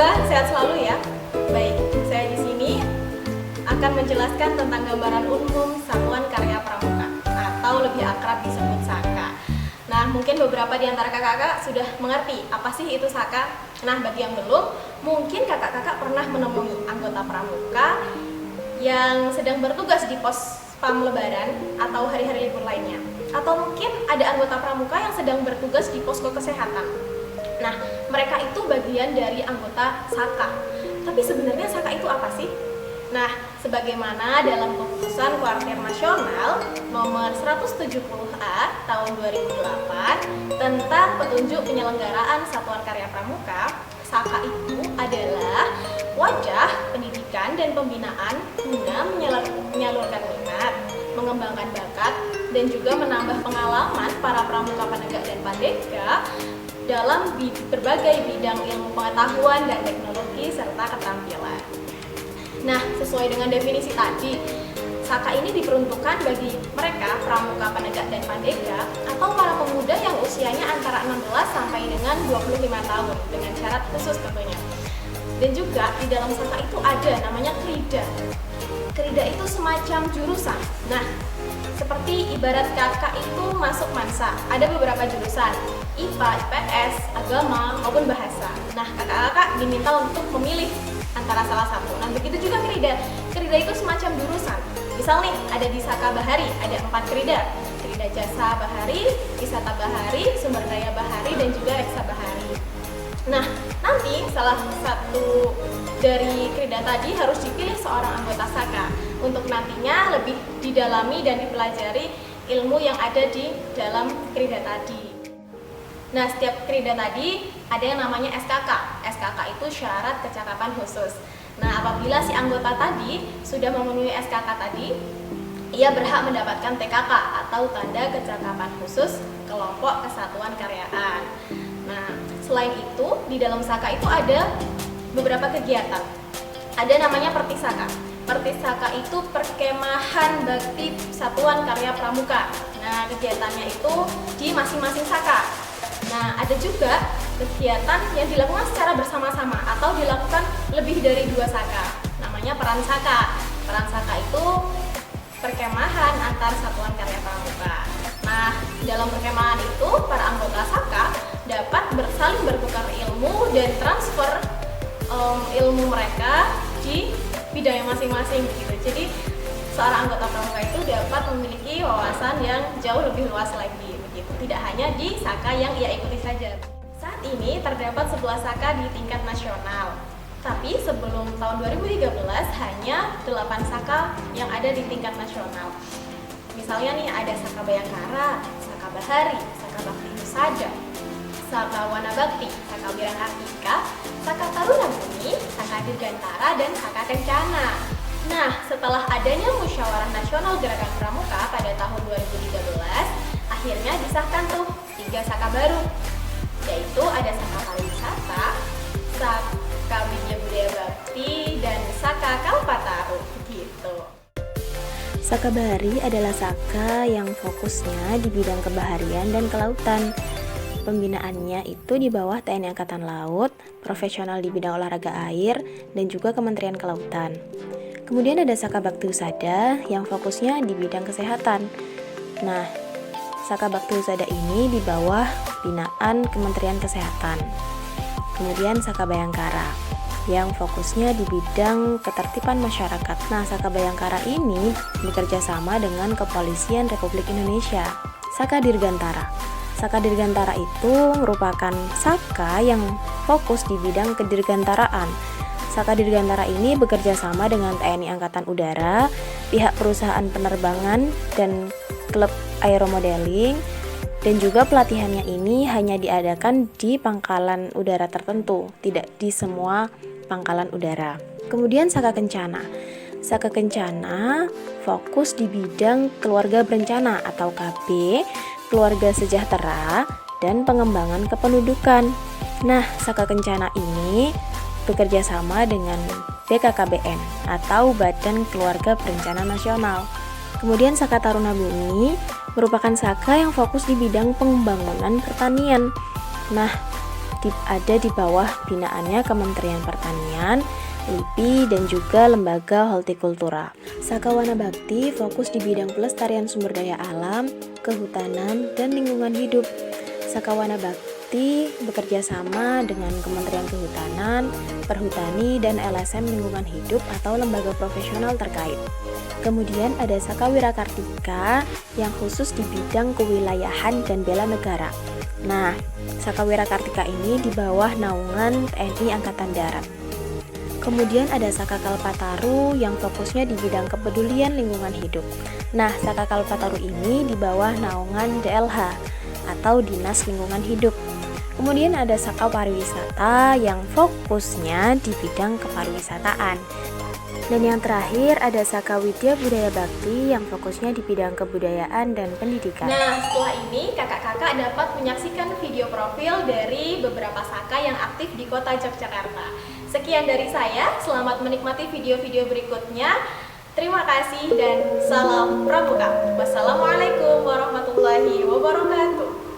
Semoga sehat selalu ya. Baik, saya di sini akan menjelaskan tentang gambaran umum Satuan Karya Pramuka atau lebih akrab disebut SAKA. Nah, mungkin beberapa di antara kakak-kakak sudah mengerti apa sih itu SAKA. Nah, bagi yang belum, mungkin kakak-kakak pernah menemui anggota pramuka yang sedang bertugas di pos PAM Lebaran atau hari-hari libur lainnya. Atau mungkin ada anggota pramuka yang sedang bertugas di posko kesehatan. Nah, mereka itu bagian dari anggota SAKA. Tapi sebenarnya SAKA itu apa sih? Nah, sebagaimana dalam keputusan Kuartir Nasional nomor 170A tahun 2008 tentang petunjuk penyelenggaraan Satuan Karya Pramuka, SAKA itu adalah wajah pendidikan dan pembinaan guna menyalurkan minat, mengembangkan bakat, dan juga menambah pengalaman para pramuka penegak dan pandega dalam berbagai bidang ilmu pengetahuan dan teknologi serta keterampilan. Nah, sesuai dengan definisi tadi, SAKA ini diperuntukkan bagi mereka pramuka penegak dan pandega atau para pemuda yang usianya antara 16 sampai dengan 25 tahun dengan syarat khusus tentunya. Dan juga di dalam SAKA itu ada namanya krida. Krida itu semacam jurusan. Nah, seperti ibarat kakak itu masuk Mansa, ada beberapa jurusan, IPA, IPS, agama, maupun bahasa. Nah, kakak-kakak diminta untuk memilih antara salah satu. Nah, begitu juga krida. Krida itu semacam jurusan. Misal nih, ada di SAKA Bahari, ada 4 krida. Krida Jasa Bahari, Wisata Bahari, Sumber Daya Bahari, dan juga Reksa Bahari. Nah, nanti salah satu dari krida tadi harus dipilih seorang anggota SAKA untuk nantinya lebih didalami dan dipelajari ilmu yang ada di dalam krida tadi. Nah, setiap krida tadi ada yang namanya SKK. SKK itu syarat kecakapan khusus. Nah, apabila si anggota tadi sudah memenuhi SKK tadi, ia berhak mendapatkan TKK atau tanda kecakapan khusus kelompok kesatuan karyaan. Nah, selain itu di dalam SAKA itu ada beberapa kegiatan. Ada namanya Pertisaka. Pertisaka itu perkemahan bakti Satuan Karya Pramuka. Nah, kegiatannya itu di masing-masing SAKA. Nah, ada juga kegiatan yang dilakukan secara bersama-sama atau dilakukan lebih dari 2 SAKA. Namanya Peran SAKA. Peran SAKA itu perkemahan antar Satuan Karya Pramuka. Nah, dalam perkemahan itu para anggota SAKA dapat saling bertukar ilmu dan transfer ilmu mereka di bidang yang masing-masing gitu. Jadi seorang anggota pramuka itu dapat memiliki wawasan yang jauh lebih luas lagi begitu. Tidak hanya di SAKA yang ia ikuti saja. Saat ini terdapat 11 SAKA di tingkat nasional. Tapi sebelum tahun 2013 hanya 8 SAKA yang ada di tingkat nasional. Misalnya nih ada SAKA Bayangkara, SAKA Bahari, SAKA Bakti Husada, SAKA Wanabakti, SAKA Wirangartika, SAKA Taruna Bumi, SAKA Dirgantara, dan SAKA Kencana. Nah, setelah adanya Musyawarah Nasional Gerakan Pramuka pada tahun 2013, akhirnya disahkan tuh 3 SAKA baru, yaitu ada SAKA Pariwisata, SAKA Widya Budaya Bakti, dan SAKA Kalpataru gitu. SAKA Bahari adalah SAKA yang fokusnya di bidang kebaharian dan kelautan. Pembinaannya itu di bawah TNI Angkatan Laut, profesional di bidang olahraga air, dan juga Kementerian Kelautan. Kemudian ada SAKA Bakti Husada yang fokusnya di bidang kesehatan. Nah, SAKA Bakti Husada ini di bawah binaan Kementerian Kesehatan. Kemudian SAKA Bayangkara yang fokusnya di bidang ketertiban masyarakat. Nah, SAKA Bayangkara ini bekerja sama dengan Kepolisian Republik Indonesia. SAKA Dirgantara. SAKA Dirgantara itu merupakan SAKA yang fokus di bidang kedirgantaraan. SAKA Dirgantara ini bekerja sama dengan TNI Angkatan Udara, pihak perusahaan penerbangan, dan klub aeromodeling, dan juga pelatihannya ini hanya diadakan di pangkalan udara tertentu, tidak di semua pangkalan udara. Kemudian SAKA Kencana. SAKA Kencana fokus di bidang keluarga berencana atau KB, keluarga sejahtera, dan pengembangan kependudukan. Nah, SAKA Kencana ini bekerja sama dengan BKKBN atau Badan Keluarga Berencana Nasional. Kemudian SAKA Taruna Bumi merupakan SAKA yang fokus di bidang pembangunan pertanian. Nah, ada di bawah binaannya Kementerian Pertanian, LIPI, dan juga lembaga hortikultura. Sakawana Bakti fokus di bidang pelestarian sumber daya alam, kehutanan, dan lingkungan hidup. Sakawana Bakti bekerja sama dengan Kementerian Kehutanan, Perhutani, dan LSM Lingkungan Hidup atau lembaga profesional terkait. Kemudian ada Sakawira Kartika yang khusus di bidang kewilayahan dan bela negara. Nah, Sakawira Kartika ini di bawah naungan TNI Angkatan Darat. Kemudian ada Saka Kalpataru yang fokusnya di bidang kepedulian lingkungan hidup. Nah, Saka Kalpataru ini di bawah naungan DLH atau Dinas Lingkungan Hidup. Kemudian ada Saka Pariwisata yang fokusnya di bidang kepariwisataan. Dan yang terakhir ada Saka Widya Budaya Bakti yang fokusnya di bidang kebudayaan dan pendidikan. Nah, setelah ini kakak-kakak dapat menyaksikan video profil dari beberapa Saka yang aktif di kota Yogyakarta. Sekian dari saya, selamat menikmati video-video berikutnya. Terima kasih dan salam pramuka. Wassalamualaikum warahmatullahi wabarakatuh.